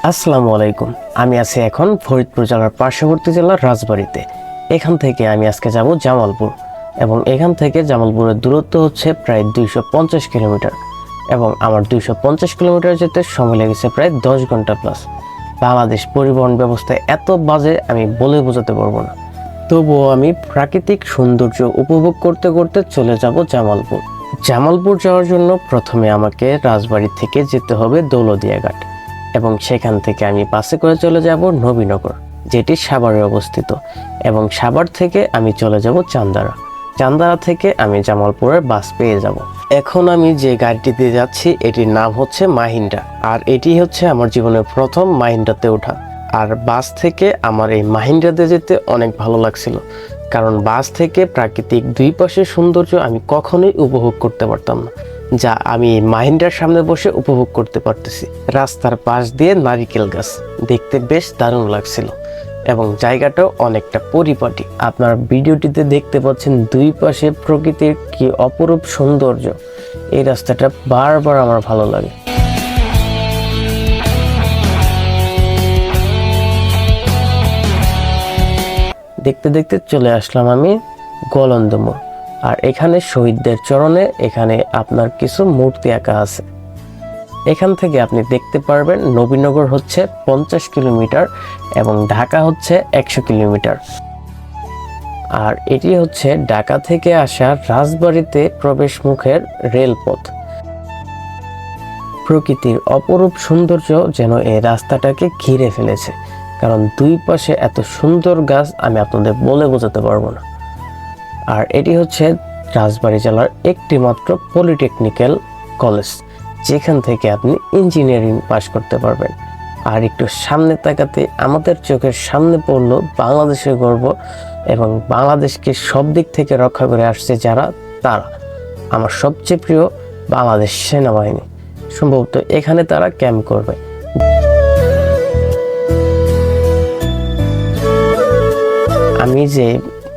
আসসালামু আলাইকুম। আমি আছি এখন ফরিদপুর জেলার পার্শ্ববর্তী জেলার রাজবাড়ীতে। এখান থেকে আমি আজকে যাব জামালপুর এবং এখান থেকে জামালপুরের দূরত্ব হচ্ছে প্রায় 250 কিলোমিটার এবং আমার 250 কিলোমিটার যেতে সময় লেগেছে প্রায় 10 ঘন্টা প্লাস। বাংলাদেশ পরিবহন ব্যবস্থা এত বাজে আমি বলে বোঝাতে পারবো না। তবুও আমি প্রাকৃতিক সৌন্দর্য উপভোগ করতে করতে চলে যাব জামালপুর। জামালপুর যাওয়ার জন্য প্রথমে আমাকে রাজবাড়ী থেকে যেতে হবে দৌলতদিয়া ঘাট এবং সেখান থেকে আমি বাসে করে চলে যাব নবীনগর, যেটি সাভারে অবস্থিত, এবং সাভার থেকে আমি চলে যাব চান্দারা। চান্দারা থেকে আমি জামালপুরের বাস পেয়ে যাব। এখন আমি যে গাড়িটিতে যাচ্ছি এটির নাম হচ্ছে মাহিন্দ্রা, আর এটি হচ্ছে আমার জীবনের প্রথম মাহিন্দ্রাতে ওঠা। আর বাস থেকে আমার এই মাহিন্দ্রাতে যেতে অনেক ভালো লাগছিল, কারণ বাস থেকে প্রাকৃতিক দুই পাশের সৌন্দর্য আমি কখনোই উপভোগ করতে পারতাম না, যা আমি মাহিন্দ্রার সামনে বসে উপভোগ করতে পারতেছি। রাস্তার পাশ দিয়ে নারিকেল গাছ দেখতে বেশ দারুণ লাগছিল এবং জায়গাটাও অনেকটা পরিপাটি। আপনার ভিডিওটিতে দেখতে পাচ্ছেন দুই পাশে প্রকৃতির কি অপরূপ সৌন্দর্য। এই রাস্তাটা বারবার আমার ভালো লাগে। দেখতে দেখতে চলে আসলাম আমি গোলন্দমোড়, আর এখানে শহীদদের চরণে এখানে আপনার কিছু মূর্তি আঁকা আছে। এখান থেকে আপনি দেখতে পারবেন নবীনগর হচ্ছে 50 কিলোমিটার এবং ঢাকা হচ্ছে 100 কিলোমিটার। আর এটি হচ্ছে ঢাকা থেকে আসা রাজবাড়ীতে প্রবেশ মুখের রেলপথ। প্রকৃতির অপরূপ সৌন্দর্য যেন এই রাস্তাটাকে ঘিরে ফেলেছে, কারণ দুই পাশে এত সুন্দর গাছ আমি আপনাদের বলে বোঝাতে পারবো না। আর এটি হচ্ছে রাজবাড়ী জেলার একটি মাত্র পলিটেকনিক্যাল কলেজ, যেখান থেকে আপনি ইঞ্জিনিয়ারিং পাশ করতে পারবেন। আর একটু সামনে তাকাতে আমাদের চোখের সামনে পড়লো বাংলাদেশের গর্ব এবং বাংলাদেশকে সব দিক থেকে রক্ষা করে আসছে যারা, তারা আমার সবচেয়ে প্রিয় বাংলাদেশ সেনাবাহিনী। সম্ভবত এখানে তারা ক্যাম্প করবে। আমি যে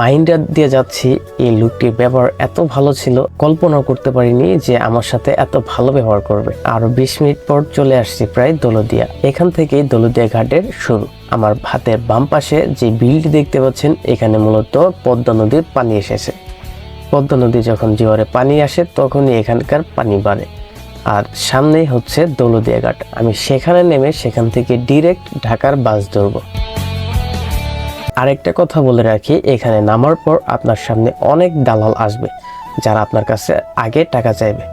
মাহিন্দ্রা দিয়ে যাচ্ছি, এই লোকটির ব্যবহার এত ভালো ছিল, কল্পনা করতে পারিনি যে আমার সাথে এত ভালো ব্যবহার করবে। আরো 20 মিনিট পর চলে আসছি প্রায় দৌলতদিয়া। এখান থেকেই দৌলতদিয়া ঘাটের শুরু। আমার হাতের বাম পাশে যে বিলটি দেখতে পাচ্ছেন, এখানে মূলত পদ্মা নদীর পানি এসেছে। পদ্মা নদী যখন জোয়ারে পানি আসে তখনই এখানকার পানি বাড়ে। আর সামনেই হচ্ছে দৌলতদিয়া ঘাট। আমি সেখানে নেমে সেখান থেকে ডিরেক্ট ঢাকার বাস ধরবো। আরেকটা কথা বলে রাখি, এখানে নামার পর আপনার সামনে অনেক দালাল আসবে যারা আপনার কাছে আগে টাকা চাইবে,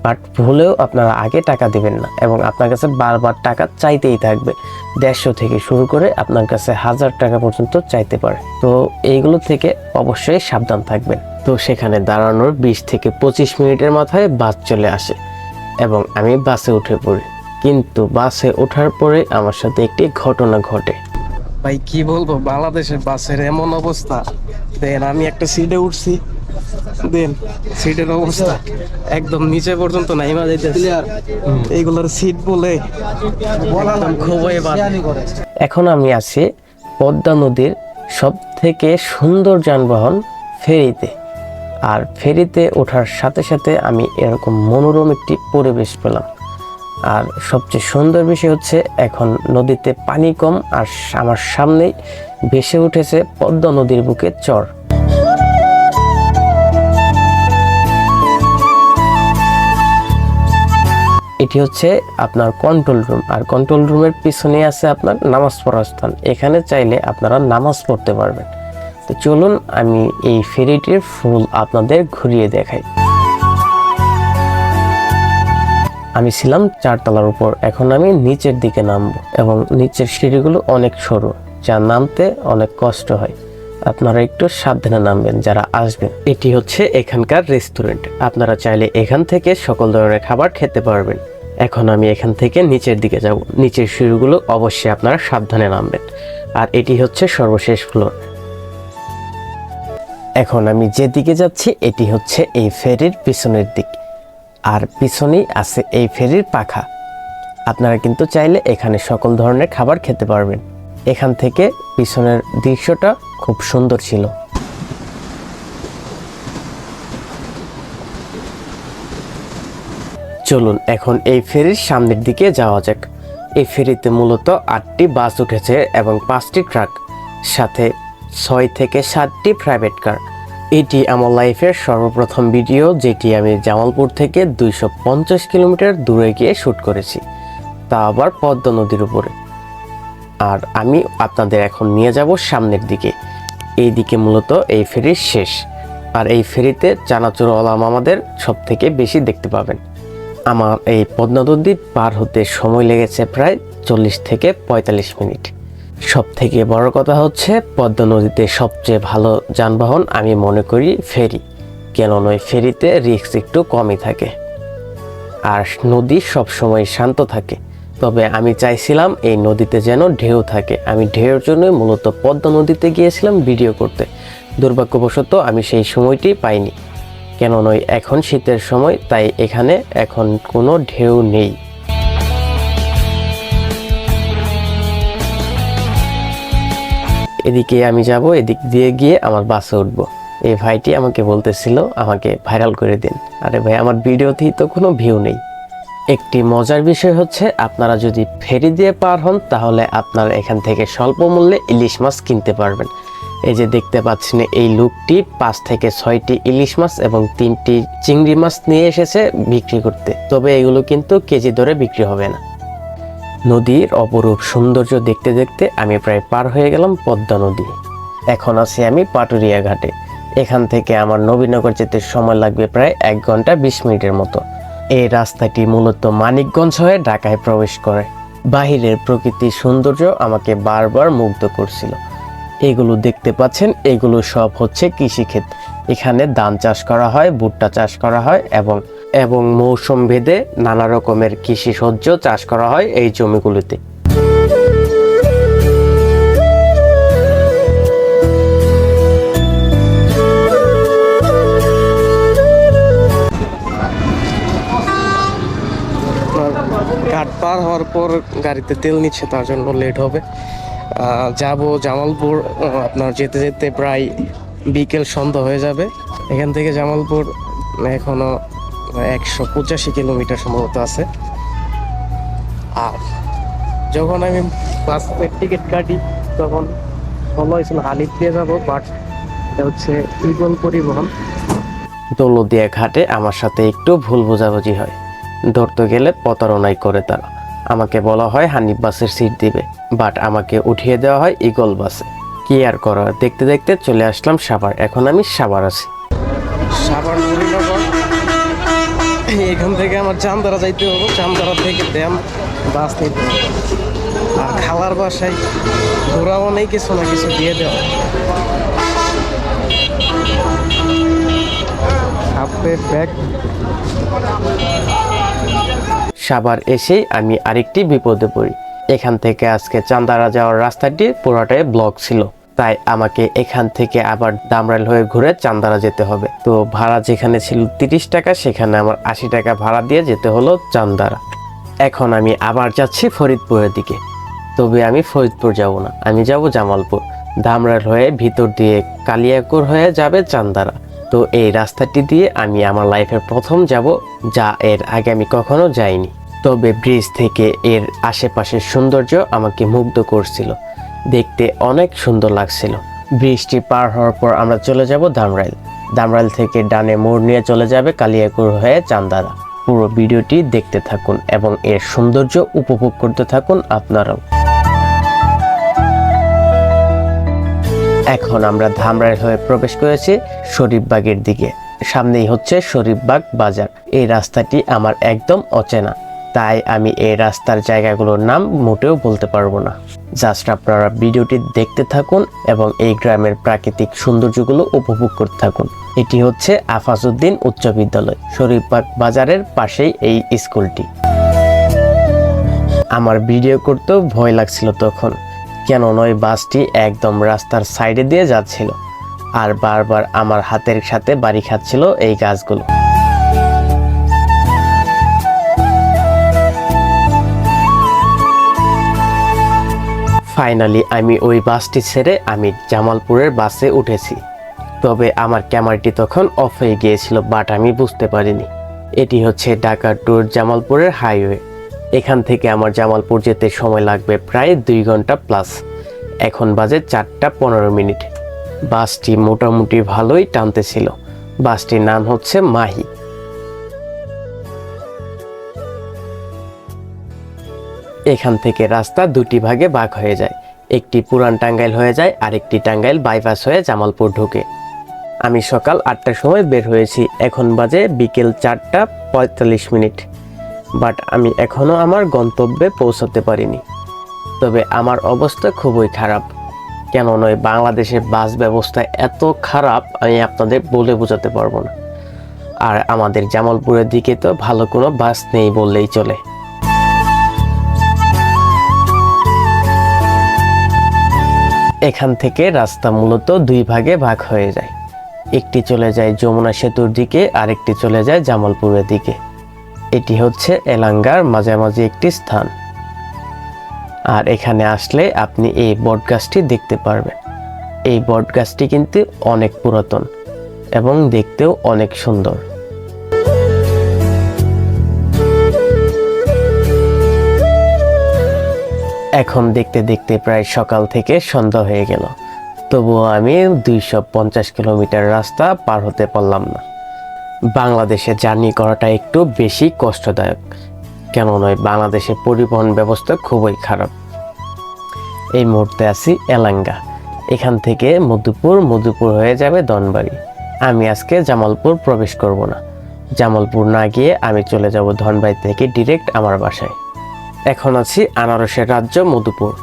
বাট ভুলেও আপনারা আগে টাকা দিবেন না এবং আপনার কাছে বারবার টাকা চাইতেই থাকবে। 150 থেকে শুরু করে আপনার কাছে 1000 টাকা পর্যন্ত চাইতে পারে। তো এইগুলো থেকে অবশ্যই সাবধান থাকবেন। তো সেখানে দাঁড়ানোর 20 থেকে 25 মিনিটের মাথায় বাস চলে আসে এবং আমি বাসে উঠে পড়ি। কিন্তু বাসে ওঠার পরে আমার সাথে একটি ঘটনা ঘটে। ভাই কি বলবো, বাংলাদেশের বাসের এমন অবস্থা। দেন আমি একটা সিটে উঠছি, দেন সিটের অবস্থা একদম নিচে পর্যন্ত নাইমা যাইতেছে। এইগুলোর সিট বলে একদম খুবই বাজে। এখন আমি আছি পদ্মা নদীর সব থেকে সুন্দর যানবাহন ফেরিতে। আর ফেরিতে ওঠার সাথে সাথে আমি এরকম মনোরম একটি পরিবেশ পেলাম। আর সবচেয়ে সুন্দর বিষয় হচ্ছে এখন নদীতে পানি কম, আর আমার সামনেই ভেসে উঠেছে পদ্মা নদীর বুকে চর। এটি হচ্ছে আপনার কন্ট্রোল রুম, আর কন্ট্রোল রুমের পিছনে আছে আপনার নামাজ পড়ার স্থান। এখানে চাইলে আপনারা নামাজ পড়তে পারবেন। তো চলুন আমি এই ফেরিটির ফুল আপনাদের ঘুরিয়ে দেখাই। আমি ছিলাম 4 তলার উপর, এখন আমি নিচের দিকে নামবো এবং নিচের সিঁড়িগুলো অনেক সরু, যা নামতে অনেক কষ্ট হয়। আপনারা একটু সাবধানে নামবেন যারা আসবেন। এটি হচ্ছে এখানকার রেস্টুরেন্ট, আপনারা চাইলে এখান থেকে সকল ধরনের খাবার খেতে পারবেন। এখন আমি এখান থেকে নিচের দিকে যাব। নিচের সিঁড়িগুলো অবশ্যই আপনারা সাবধানে নামবেন। আর এটি হচ্ছে সর্বশেষ ফ্লোর। এখন আমি যেদিকে যাচ্ছি এটি হচ্ছে এই ফেরির পিছনের দিক, আর পিছনেই আছে এই ফেরির পাখা। আপনারা কিন্তু চাইলে এখানে সকল ধরনের খাবার খেতে পারবেন। এখান থেকে পিছনের দৃশ্যটা খুব সুন্দর ছিল। চলুন এখন এই ফেরির সামনের দিকে যাওয়া যাক। এই ফেরিতে মূলত 8টি বাস উঠেছে এবং 5টি ট্রাক, সাথে 6 থেকে 7টি প্রাইভেট কার। এটি আমার লাইফের সর্বপ্রথম ভিডিও, যেটি আমি জামালপুর থেকে 250 কিলোমিটার দূরে গিয়ে শ্যুট করেছি, তা আবার পদ্মা নদীর উপরে। আর আমি আপনাদের এখন নিয়ে যাব সামনের দিকে। এই দিকে মূলত এই ফেরির শেষ, আর এই ফেরিতে চানাচুর আলাম আমাদের সব থেকে বেশি দেখতে পাবেন। আমার এই পদ্মা নদী পার হতে সময় লেগেছে প্রায় 40 থেকে 45 মিনিট। সব থেকে বড় কথা হচ্ছে, পদ্মা নদীতে সবচেয়ে ভালো যানবাহন আমি মনে করি ফেরি, কেননা ওই ফেরিতে রিস্ক একটু কমই থাকে আর নদী সবসময় শান্ত থাকে। তবে আমি চাইছিলাম এই নদীতে যেন ঢেউ থাকে। আমি ঢেউর জন্যই মূলত পদ্মা নদীতে গিয়েছিলাম ভিডিও করতে। দুর্ভাগ্যবশত আমি সেই সময়টি পাইনি, কেননা এখন শীতের সময়, তাই এখানে এখন কোনো ঢেউ নেই। এদিকে আমি যাব, এদিক দিয়ে গিয়ে আমার বাসে উঠবো। এই ভাইটি আমাকে বলতেছিল আমাকে ভাইরাল করে দিন। আরে ভাই, আমার ভিডিওতেই তো কোনো ভিউ নেই। একটি মজার বিষয় হচ্ছে, আপনারা যদি ফেরি দিয়ে পার হন তাহলে আপনারা এখান থেকে স্বল্প মূল্যে ইলিশ মাছ কিনতে পারবেন। এই যে দেখতে পাচ্ছেন, এই লোকটি 5 থেকে 6টি ইলিশ মাছ এবং 3টি চিংড়ি মাছ নিয়ে এসেছে বিক্রি করতে। তবে এগুলো কিন্তু কেজি দরে বিক্রি হবে না। নদীর অপরূপ সৌন্দর্য দেখতে দেখতে আমি প্রায় পার হয়ে গেলাম পদ্মা নদী। এখন আছি আমি পাটুরিয়া ঘাটে। এখান থেকে আমার নবীনগর যেতে সময় লাগবে প্রায় 1 ঘন্টা 20 মিনিটের মতো। এই রাস্তাটি মূলত মানিকগঞ্জ হয়ে ঢাকায় প্রবেশ করে। বাহিরের প্রকৃতির সৌন্দর্য আমাকে বারবার মুগ্ধ করছিল। এগুলো দেখতে পাচ্ছেন, এগুলো সব হচ্ছে কৃষিক্ষেত। এখানে ধান চাষ করা হয়, ভুট্টা চাষ করা হয় এবং মৌসুম ভেদে নানা রকমের কৃষিশস্য চাষ করা হয় এই জমিগুলিতে। ঘাট পার হওয়ার পর গাড়িতে তেল নিচ্ছে, তার জন্য লেট হবে। যাব জামালপুর। আপনার যেতে যেতে প্রায় বিকেল সন্ধ্যা হয়ে যাবে। এখান থেকে জামালপুর এখনো 185 কিলোমিটার সম্ভবত আছে। আর যখন আমি বাসের টিকিট কাটি তখন বলা হয়েছিল হালিদ দিয়ে যাবো, বাট এটা হচ্ছে ইগল পরিবহন। দৌলতদিয়া ঘাটে আমার সাথে একটু ভুল বোঝাবুঝি হয়। ধরতে গেলে প্রতারণাই করে তারা। আমাকে বলা হয় হানিফ বাসের সিট দিবে, বাট আমাকে উঠিয়ে দেওয়া হয় ইগল বাসে। কি আর করার, দেখতে দেখতে চলে আসলাম সাভার। এখন আমি সাভার আছি। সাভার নবীনগর। এখান থেকে আমার চামদারা যাইতে হবে। চামদারা থেকে ড্যাম বাস নিতে হবে। আর খালার বাসায় ঘোরাও নেই, কিছু না কিছু দিয়ে দেওয়া। সাভার এসেই আমি আরেকটি বিপদে পড়ি। এখান থেকে আজকে চান্দারা যাওয়ার রাস্তাটি পুরোটাই ব্লক ছিল, তাই আমাকে এখান থেকে আবার দামরাইল হয়ে ঘুরে চান্দারা যেতে হবে। তো ভাড়া যেখানে ছিল 30 টাকা, সেখানে আমার 80 টাকা ভাড়া দিয়ে যেতে হলো চান্দারা। এখন আমি আবার যাচ্ছি ফরিদপুরের দিকে। তবে আমি ফরিদপুর যাব না, আমি যাব জামালপুর। দামরাইল হয়ে ভিতর দিয়ে কালিয়াকৈর হয়ে যাবে চান্দারা। তো এই রাস্তাটি দিয়ে আমি আমার লাইফের প্রথম যাব, যা এর আগে আমি কখনো যাইনি। তবে ব্রিজ থেকে এর আশেপাশের সৌন্দর্য আমাকে মুগ্ধ করছিল, দেখতে অনেক সুন্দর লাগছিল। ব্রিজটি পার হওয়ার পর আমরা চলে যাব দামরাইল। দামরাইল থেকে ডানে মোড় নিয়ে চলে যাবে কালিয়াকৈর হয়ে চান্দারা। পুরো ভিডিওটি দেখতে থাকুন এবং এর সৌন্দর্য উপভোগ করতে থাকুন আপনারাও। এখন আমরা ধামরাইল হয়ে প্রবেশ করেছি শরীফবাগের দিকে। সামনেই হচ্ছে শরীফবাগ বাজার। এই রাস্তাটি আমার একদম অচেনা, তাই আমি এই রাস্তার জায়গাগুলোর নাম মোটেও বলতে পারবো না। জাস্ট আপনারা ভিডিওটি দেখতে থাকুন এবং এই গ্রামের প্রাকৃতিক সৌন্দর্যগুলো উপভোগ করতে থাকুন। এটি হচ্ছে আফাজউদ্দিন উচ্চ বিদ্যালয়। শরীফবাগ বাজারের পাশেই এই স্কুলটি। আমার ভিডিও করতেও ভয় লাগছিল তখন, কেননা ওই বাসটি একদম রাস্তার সাইডে দিয়ে যাচ্ছিল আর বারবার আমার হাতের সাথে বাড়ি খাচ্ছিল এই গাছগুলো। ফাইনালি আমি ওই বাসটি ছেড়ে আমি জামালপুরের বাসে উঠেছি। তবে আমার ক্যামেরাটি তখন অফ হয়ে গিয়েছিল, বাট আমি বুঝতে পারিনি। এটি হচ্ছে ঢাকা টু জামালপুরের হাইওয়ে। এখান থেকে আমার জামালপুর যেতে সময় লাগবে প্রায় 2 ঘন্টা প্লাস। এখন বাজে 4টা 15 মিনিট। বাসটি মোটামুটি ভালোই টানতেছিল। বাসটির নাম হচ্ছে মাহি। এখান থেকে রাস্তা দুটি ভাগে ভাগ হয়ে যায়, একটি পুরান টাঙ্গাইল হয়ে যায়, আরেকটি টাঙ্গাইল বাইপাস হয়ে জামালপুর ঢুকে। আমি সকাল 8টার সময় বের হয়েছি, এখন বাজে বিকেল 4টা 45 মিনিট। বাট আমি এখনও আমার গন্তব্যে পৌঁছাতে পারিনি। তবে আমার অবস্থা খুবই খারাপ। কেন নয়, বাংলাদেশের বাস ব্যবস্থা এত খারাপ আমি আপনাদের বলে বোঝাতে পারবো না। আর আমাদের জামালপুরের দিকে তো ভালো কোনো বাস নেই বললেই চলে। এখান থেকে রাস্তা মূলত 2 ভাগে ভাগ হয়ে যায়, একটি চলে যায় যমুনা সেতুর দিকে, আরেকটি চলে যায় জামালপুরের দিকে। এটি হচ্ছে এলাঙ্গার মাঝামাঝি একটি স্থান। আর এখানে আসলে আপনি এই বটগাছটি দেখতে পারবেন। এই বটগাছটি কিন্তু অনেক পুরাতন এবং দেখতেও অনেক সুন্দর। এখন দেখতে দেখতে প্রায় সকাল থেকে সন্ধ্যা হয়ে গেল, তবুও আমি 250 কিলোমিটার রাস্তা পার হতে পারলাম না। বাংলাদেশে জার্নি করাটা একটু বেশি কষ্টদায়ক। কেন নয়, বাংলাদেশের পরিবহন ব্যবস্থা খুবই খারাপ। এই মুহূর্তে আছি এলাঙ্গা। এখান থেকে মধুপুর হয়ে যাবে ধনবাড়ি। আমি আজকে জামালপুর প্রবেশ করব না। জামালপুর না গিয়ে আমি চলে যাব ধনবাড়ি থেকে ডিরেক্ট আমার বাসায়। এখন আছি আনারসের রাজ্য মধুপুর।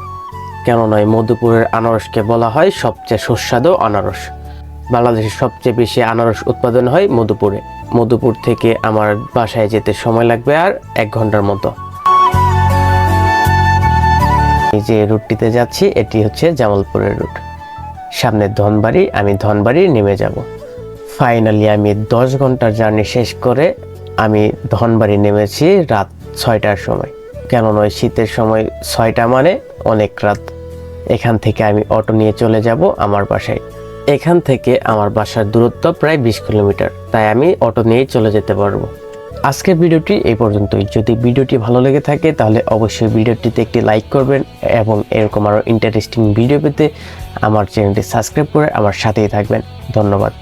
কেন নয়, মধুপুরের আনারসকে বলা হয় সবচেয়ে সুস্বাদু আনারস। বাংলাদেশের সবচেয়ে বেশি আনারস উৎপাদন হয় মধুপুরে। মধুপুর থেকে আমার বাসায় যেতে সময় লাগবে আর 1 ঘন্টার মতো। এই যে রুটটিতে যাচ্ছি এটি হচ্ছে জামালপুরের রুট। সামনে ধনবাড়ি, আমি ধনবাড়ি নেমে যাব। ফাইনালি আমি 10 ঘন্টার জার্নি শেষ করে আমি ধনবাড়ি নেমেছি রাত 6টার সময়। কেন নয়, শীতের সময় 6টা মানে অনেক রাত। এখান থেকে আমি অটো নিয়ে চলে যাব আমার বাসায়। এখান থেকে আমার বাসার দূরত্ব প্রায় 20 কিলোমিটার, তাই আমি অটো নিয়েই চলে যেতে পারবো। আজকের ভিডিওটি এই পর্যন্তই। যদি ভিডিওটি ভালো লেগে থাকে তাহলে অবশ্যই ভিডিওটিতে একটি লাইক করবেন এবং এরকম আরও ইন্টারেস্টিং ভিডিও পেতে আমার চ্যানেলটি সাবস্ক্রাইব করে আমার সাথেই থাকবেন। ধন্যবাদ।